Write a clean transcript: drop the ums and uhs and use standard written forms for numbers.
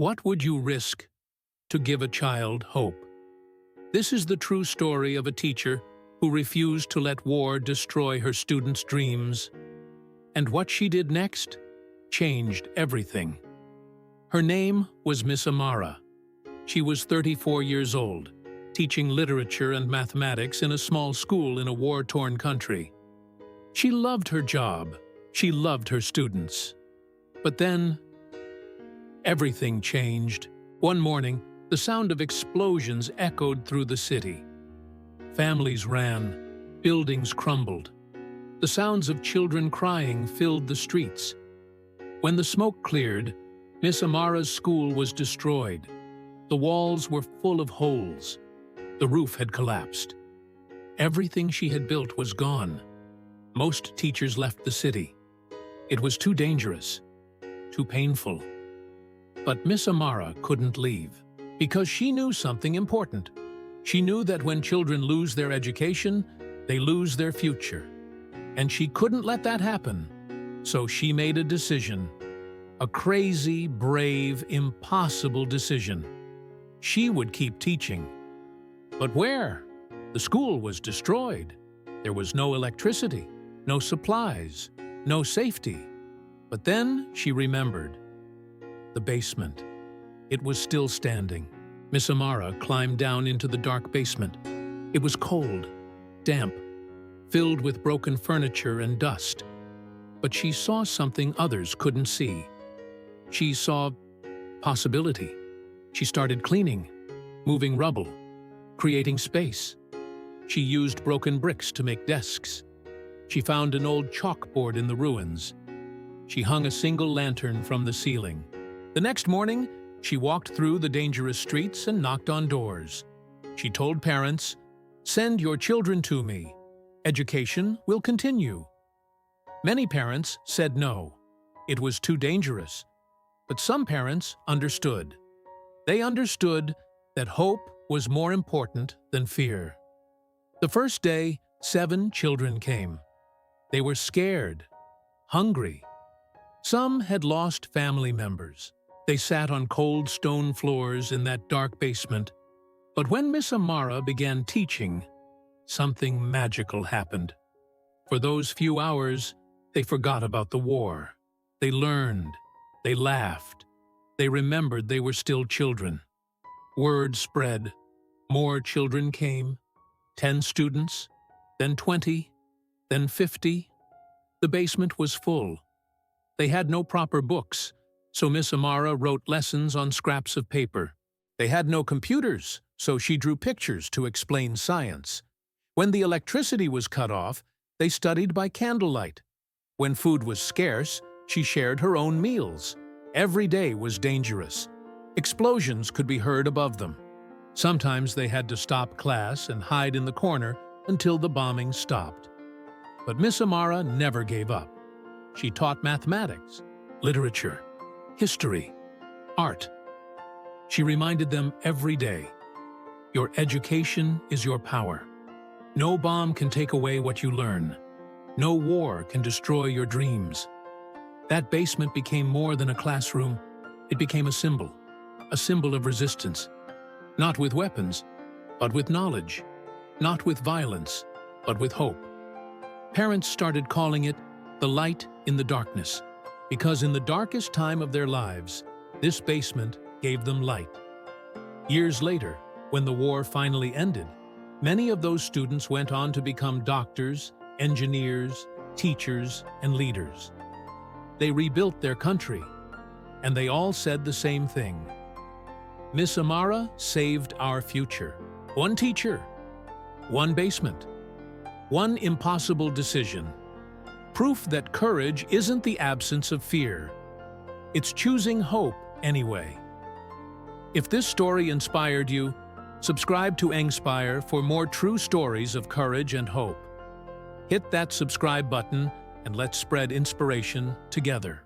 What would you risk to give a child hope? This is the true story of a teacher who refused to let war destroy her students' dreams. And what she did next changed everything. Her name was Miss Amara. She was 34 years old, teaching literature and mathematics in a small school in a war-torn country. She loved her job. She loved her students. But then, everything changed. One morning, the sound of explosions echoed through the city. Families ran, buildings crumbled. The sounds of children crying filled the streets. When the smoke cleared, Miss Amara's school was destroyed. The walls were full of holes. The roof had collapsed. Everything she had built was gone. Most teachers left the city. It was too dangerous, too painful. But Miss Amara couldn't leave, because she knew something important. She knew that when children lose their education, they lose their future. And she couldn't let that happen. So she made a decision. A crazy, brave, impossible decision. She would keep teaching. But where? The school was destroyed. There was no electricity, no supplies, no safety. But then she remembered. The basement. It was still standing. Miss Amara climbed down into the dark basement. It was cold, damp, filled with broken furniture and dust. But she saw something others couldn't see. She saw possibility. She started cleaning, moving rubble, creating space. She used broken bricks to make desks. She found an old chalkboard in the ruins. She hung a single lantern from the ceiling. The next morning, she walked through the dangerous streets and knocked on doors. She told parents, "Send your children to me. Education will continue." Many parents said no. It was too dangerous. But some parents understood. They understood that hope was more important than fear. The first day, 7 children came. They were scared, hungry. Some had lost family members. They sat on cold stone floors in that dark basement. But when Miss Amara began teaching, something magical happened. For those few hours, they forgot about the war. They learned. They laughed. They remembered they were still children. Word spread. More children came. 10 students, then 20, then 50. The basement was full. They had no proper books, so Miss Amara wrote lessons on scraps of paper. They had no computers, so she drew pictures to explain science. When the electricity was cut off, they studied by candlelight. When food was scarce, she shared her own meals. Every day was dangerous. Explosions could be heard above them. Sometimes they had to stop class and hide in the corner until the bombing stopped. But Miss Amara never gave up. She taught mathematics, literature, history, art. She reminded them every day, your education is your power. No bomb can take away what you learn. No war can destroy your dreams. That basement became more than a classroom. It became a symbol of resistance. Not with weapons, but with knowledge. Not with violence, but with hope. Parents started calling it the light in the darkness, because in the darkest time of their lives, this basement gave them light. Years later, when the war finally ended, many of those students went on to become doctors, engineers, teachers, and leaders. They rebuilt their country, and they all said the same thing. Miss Amara saved our future. One teacher, one basement, one impossible decision. Proof that courage isn't the absence of fear. It's choosing hope anyway. If this story inspired you, subscribe to Engspire for more true stories of courage and hope. Hit that subscribe button and let's spread inspiration together.